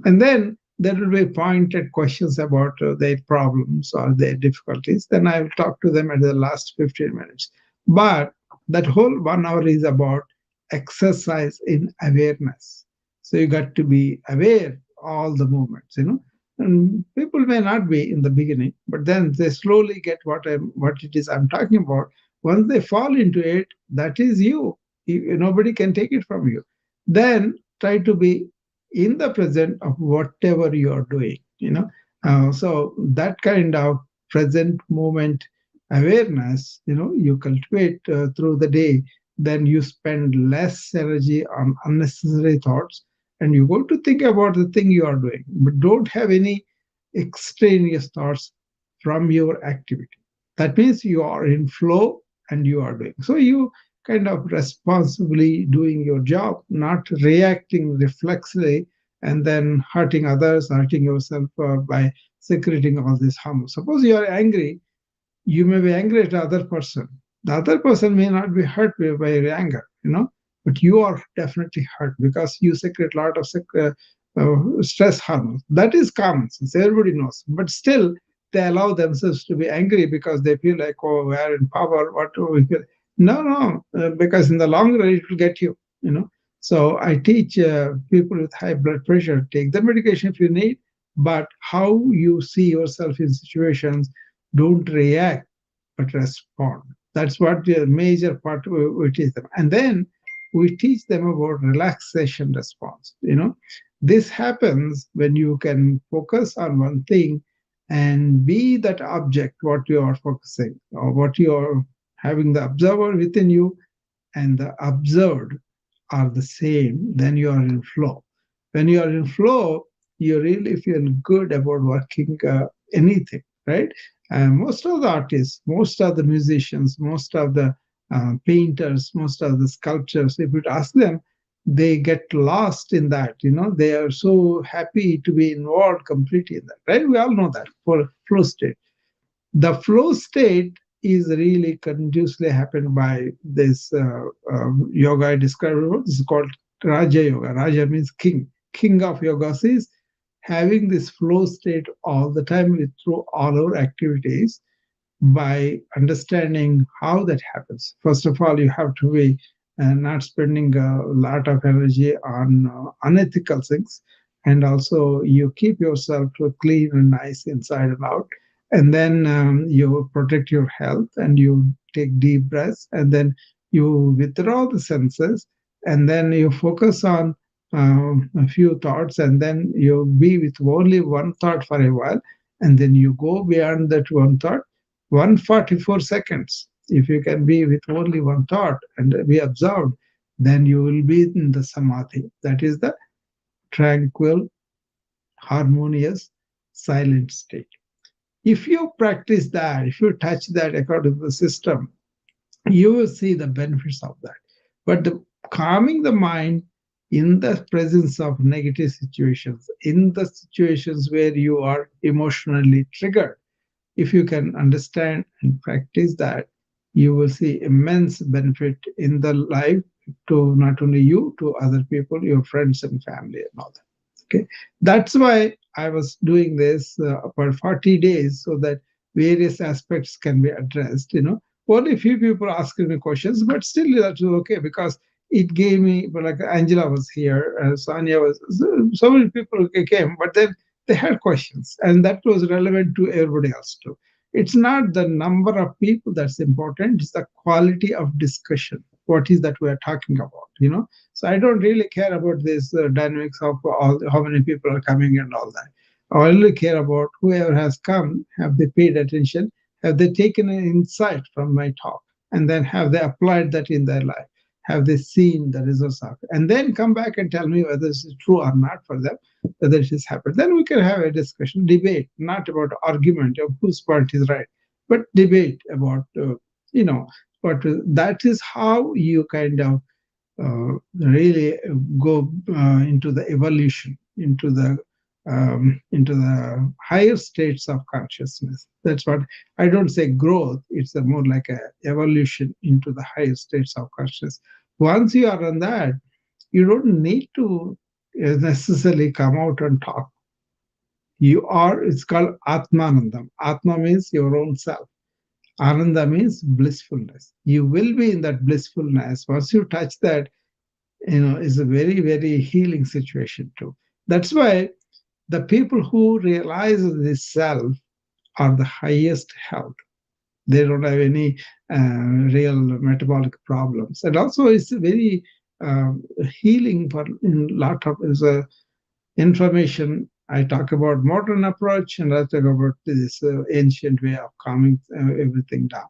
And then there will be pointed questions about their problems or their difficulties. Then I will talk to them at the last 15 minutes. But that whole 1 hour is about exercise in awareness. So you got to be aware all the moments. And people may not be in the beginning, but then they slowly get what it is I'm talking about. Once they fall into it, that is you. Nobody can take it from you. Then try to be in the present of whatever you are doing. So that kind of present moment awareness, you cultivate through the day. Then you spend less energy on unnecessary thoughts, and you go to think about the thing you are doing, but don't have any extraneous thoughts from your activity. That means you are in flow and you are doing. So you kind of responsibly doing your job, not reacting reflexively and then hurting others, hurting yourself by secreting all this harm. Suppose you are angry, you may be angry at the other person. The other person may not be hurt by your anger, but you are definitely hurt because you secrete a lot of stress hormones. That is common sense. Everybody knows. But still, they allow themselves to be angry because they feel like, oh, we are in power. What do we feel? No, no, because in the long run, it will get you. So I teach people with high blood pressure, take the medication if you need, but how you see yourself in situations, don't react, but respond. That's what the major part we teach them. And then we teach them about relaxation response. This happens when you can focus on one thing and be that object, what you are focusing, or what you are having the observer within you and the observed are the same, then you are in flow. When you are in flow, you really feel good about working anything, right? And most of the artists, most of the musicians, most of the painters, most of the sculptors, if you ask them, they get lost in that. They are so happy to be involved completely in that, right? We all know that for flow state. The flow state is really conducively happened by this yoga I described. This is called Raja Yoga. Raja means king. King of yogas is having this flow state all the time through all our activities by understanding how that happens. First of all, you have to be not spending a lot of energy on unethical things. And also, you keep yourself clean and nice inside and out. And then you protect your health and you take deep breaths. And then you withdraw the senses. And then you focus on a few thoughts. And then you be with only one thought for a while. And then you go beyond that one thought 144 seconds. If you can be with only one thought and be observed, then you will be in the samadhi. That is the tranquil, harmonious, silent state. If you practice that, if you touch that according to the system, you will see the benefits of that. But calming the mind in the presence of negative situations, in the situations where you are emotionally triggered, if you can understand and practice that, you will see immense benefit in the life to not only you, to other people, your friends and family and all that. Okay, that's why I was doing this for 40 days so that various aspects can be addressed. Only few people asking me questions, but still that's okay because it gave me, but like Angela was here, Sonia was, so many people came, but then they had questions, and that was relevant to everybody else too. It's not the number of people that's important, it's the quality of discussion. What is that we are talking about? So I don't really care about this dynamics of how many people are coming and all that. I only care about whoever has come, have they paid attention, have they taken an insight from my talk, and then have they applied that in their life, have they seen the results of it, and then come back and tell me whether this is true or not for them, whether it has happened. Then we can have a discussion, debate, not about argument of whose part is right, but debate about, you know, but that is how you kind of really go into the evolution, into the into the higher states of consciousness. That's what I don't say growth, it's a more like a evolution into the higher states of consciousness. Once you are on that, you don't need to necessarily come out and talk. You are, it's called Atmanandam. Atma means your own self. Ananda means blissfulness. You will be in that blissfulness. Once you touch that, is a very, very healing situation too. That's why the people who realize this self are the highest health. They don't have any real metabolic problems. And also, it's very healing for in lot of is a information. I talk about modern approach, and I talk about this ancient way of calming everything down.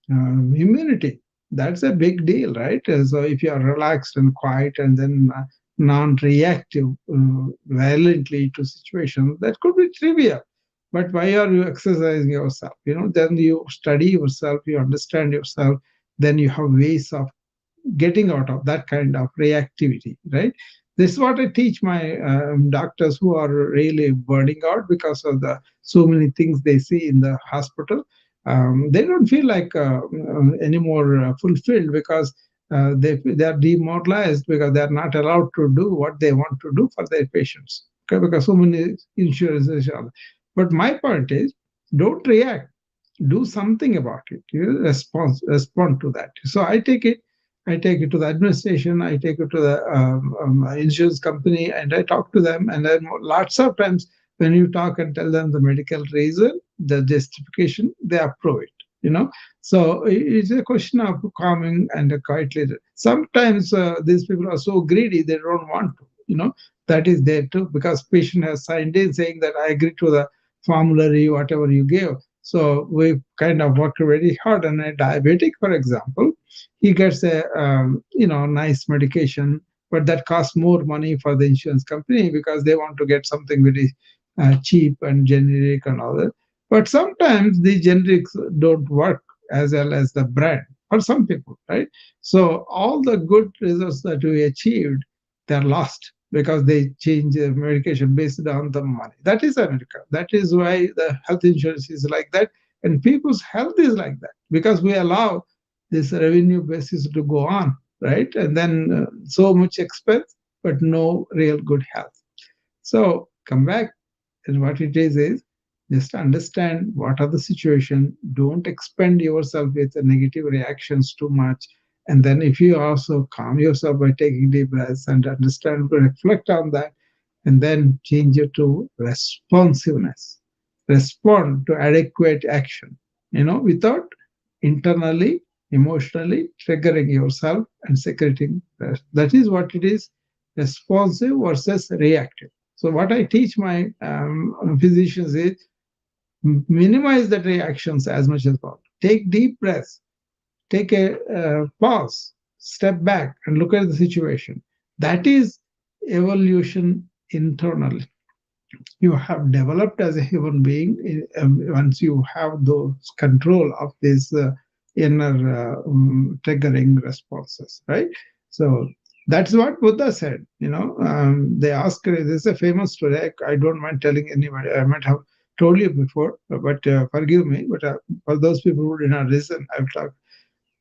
Immunity, that's a big deal, right? So if you are relaxed and quiet and then non-reactive violently to situations, that could be trivial. But why are you exercising yourself? Then you study yourself, you understand yourself, then you have ways of getting out of that kind of reactivity, right? This is what I teach my doctors who are really burning out because of the so many things they see in the hospital. They don't feel like anymore fulfilled because they are demoralized because they are not allowed to do what they want to do for their patients. Okay, because so many insurances are. But my point is, don't react. Do something about it. Respond to that. So I take it to the administration, I take it to the insurance company, and I talk to them. And then lots of times, when you talk and tell them the medical reason, the justification, they approve it. So it's a question of calming and quietly. Sometimes these people are so greedy they don't want to. That is there too, because patient has signed in saying that I agree to the formulary, whatever you give. So we kind of worked very hard. And a diabetic, for example, he gets a nice medication, but that costs more money for the insurance company because they want to get something very cheap and generic and all that. But sometimes the generics don't work as well as the brand for some people, right? So all the good results that we achieved, they're lost because they change the medication based on the money. That is America. That is why the health insurance is like that, and people's health is like that because we allow this revenue basis to go on, right? And then so much expense, but no real good health. So come back, and what it is just understand what are the situation. Don't expend yourself with the negative reactions too much. And then if you also calm yourself by taking deep breaths and understand, reflect on that, and then change it to responsiveness. Respond to adequate action, without internally, emotionally triggering yourself and secreting rest. That is what it is, responsive versus reactive. So what I teach my physicians is minimize the reactions as much as possible. Take deep breaths, take a pause, step back, and look at the situation. That is evolution internally. You have developed as a human being once you have those control of these inner triggering responses, right? So that's what Buddha said. They asked, this is a famous story. I don't mind telling anybody. I might have told you before, but forgive me. But for those people who did not listen, I've talked.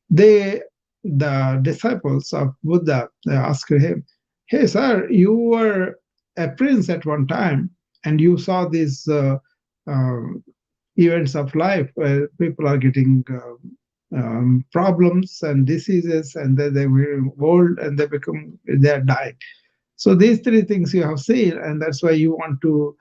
They, the disciples of Buddha, they asked him, "Hey, sir, you were a prince at one time, and you saw these um, events of life where people are getting problems and diseases, and then they were old and they are dying. So these three things you have seen, and that's why you want to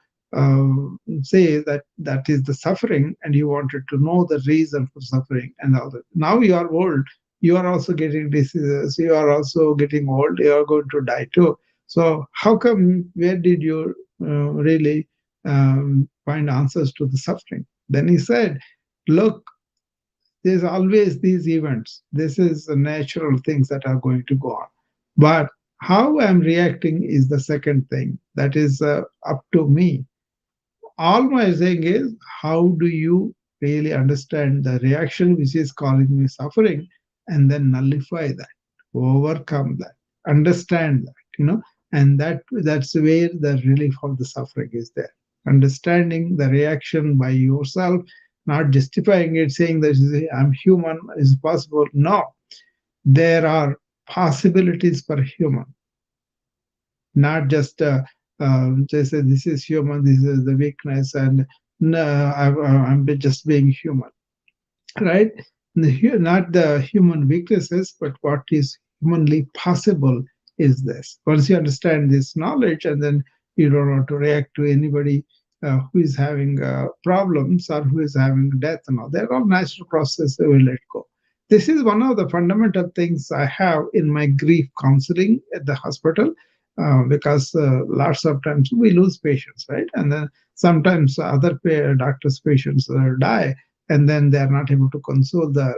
say that that is the suffering, and you wanted to know the reason for suffering and all that. Now you are old, you are also getting diseases, you are also getting old, you are going to die too. So how come? Where did you really find answers to the suffering?" Then he said, "Look, there's always these events. This is the natural things that are going to go on. But how I'm reacting is the second thing. That is up to me. All my saying is, how do you really understand the reaction which is causing me suffering and then nullify that, overcome that, understand that, And that's where the relief of the suffering is there. Understanding the reaction by yourself, not justifying it, saying that I'm human is possible. No, there are possibilities for human, not just say this is human, this is the weakness, and no, I'm just being human, right? Not the human weaknesses, but what is humanly possible is this. Once you understand this knowledge, and then you don't want to react to anybody who is having problems or who is having death and all. They're all natural processes. They will let go. This is one of the fundamental things I have in my grief counseling at the hospital. Because lots of times we lose patients, right? And then sometimes other doctors' patients die, and then they are not able to console the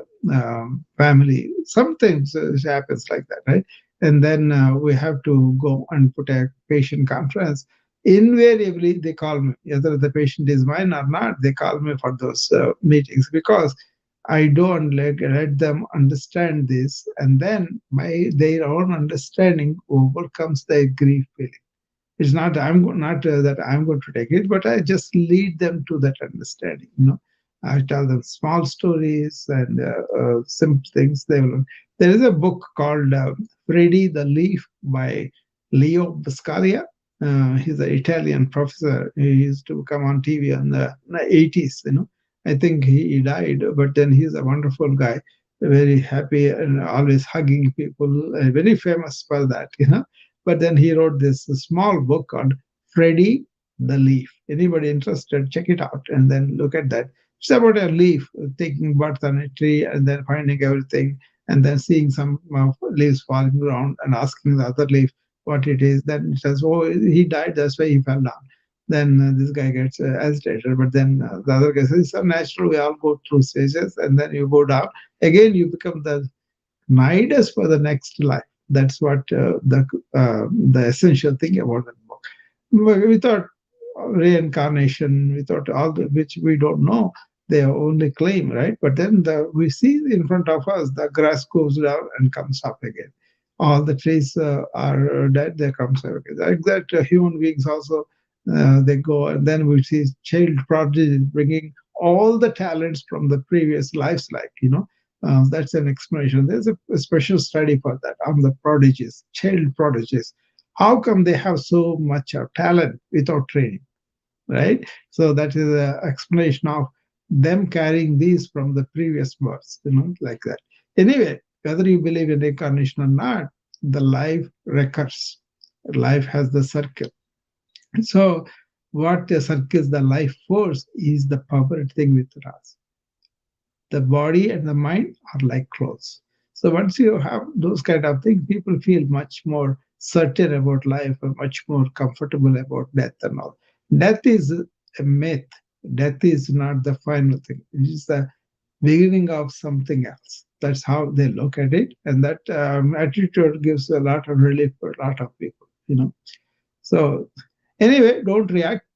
family. Sometimes it happens like that, right? And then we have to go and put a patient conference. Invariably, they call me, whether the patient is mine or not. They call me for those meetings because I don't let them understand this, and then by their own understanding overcomes their grief feeling. It's not not that I'm going to take it, but I just lead them to that understanding. I tell them small stories and simple things. They will. There is a book called Freddy the Leaf by Leo Buscaglia. He's an Italian professor. He used to come on TV in the 80s. I think he died, but then he's a wonderful guy, very happy and always hugging people. Very famous for that. But then he wrote this small book called Freddy the Leaf. Anybody interested, check it out and then look at that. It's about a leaf taking birth on a tree and then finding everything and then seeing some leaves falling around and asking the other leaf what it is. Then it says, oh, he died, that's why he fell down. Then this guy gets agitated, but then the other guy says, it's unnatural, we all go through stages, and then you go down. Again, you become the nidus for the next life. That's what the essential thing about that book. Without reincarnation, without all which we don't know, they only claim, right? But then we see in front of us the grass goes down and comes up again. All the trees are dead, they come up again. Like that, human beings also they go, and then we see child prodigy bringing all the talents from the previous lives, that's an explanation. There's a special study for that on the prodigies, child prodigies. How come they have so much of talent without training, right? So that is an explanation of them carrying these from the previous births, like that. Anyway, whether you believe in reincarnation or not, the life recurs. Life has the circle. So what circles the life force is the power thing with us. The body and the mind are like clothes. So once you have those kind of things, people feel much more certain about life and much more comfortable about death and all. Death is a myth. Death is not the final thing. It is the beginning of something else. That's how they look at it. And that attitude gives a lot of relief for a lot of people. So anyway, don't react,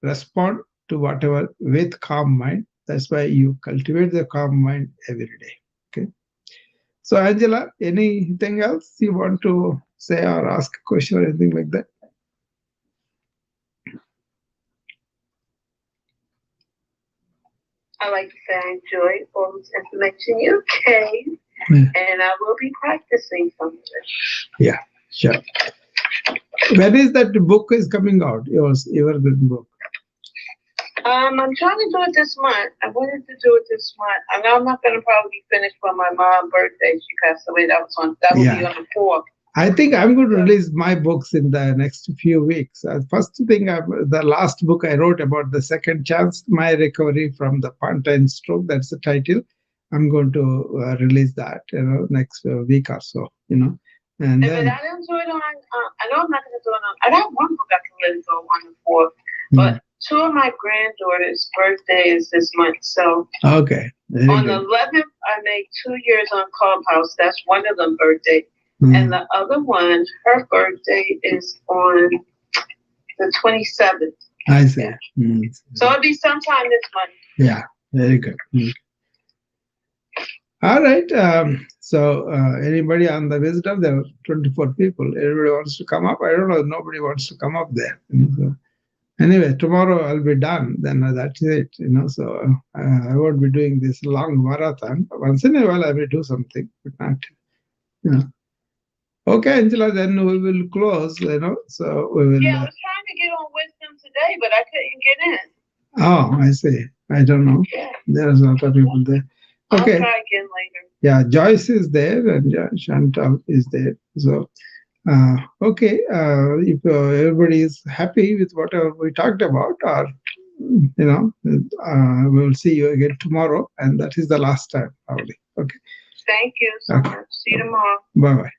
respond to whatever with calm mind. That's why you cultivate the calm mind every day. Okay. So, Angela, anything else you want to say or ask a question or anything like that? I like to say I enjoy all this information you gave, and I will be practicing some of it. Yeah, sure. When is that book is coming out? Your good book. I'm trying to do it this month. I wanted to do it this month. I know I'm not going to probably finish for my mom's birthday. She passed away. That will be on the 4th. I think I'm going to release my books in the next few weeks. First thing, the last book I wrote about the second chance, my recovery from the Pontine stroke. That's the title. I'm going to release that next week or so. And then I didn't do it on. I know I'm not going to do it on. I got one book I can really go on the 4th, but two of my granddaughters' birthday is this month. So okay. On the 11th, I made 2 years on Clubhouse. That's one of them birthday. And the other one, her birthday is on the 27th. I see. So it'll be sometime this month. Yeah, very good. All right. So anybody on the wisdom? There are 24 people. Everybody wants to come up. I don't know. Nobody wants to come up there. So anyway, tomorrow I'll be done. Then that's it. So I won't be doing this long marathon. Once in a while, I may do something, but not. You know. Okay, Angela. Then we will close. So we will. Yeah, I was trying to get on wisdom today, but I couldn't get in. Oh, I see. I don't know. Yeah. There's a lot of people there. Okay. I'll try again later. Yeah, Joyce is there and Chantal is there. So, okay, if everybody is happy with whatever we talked about, or we will see you again tomorrow, and that is the last time, probably. Okay. Thank you so much. See you tomorrow. Bye bye.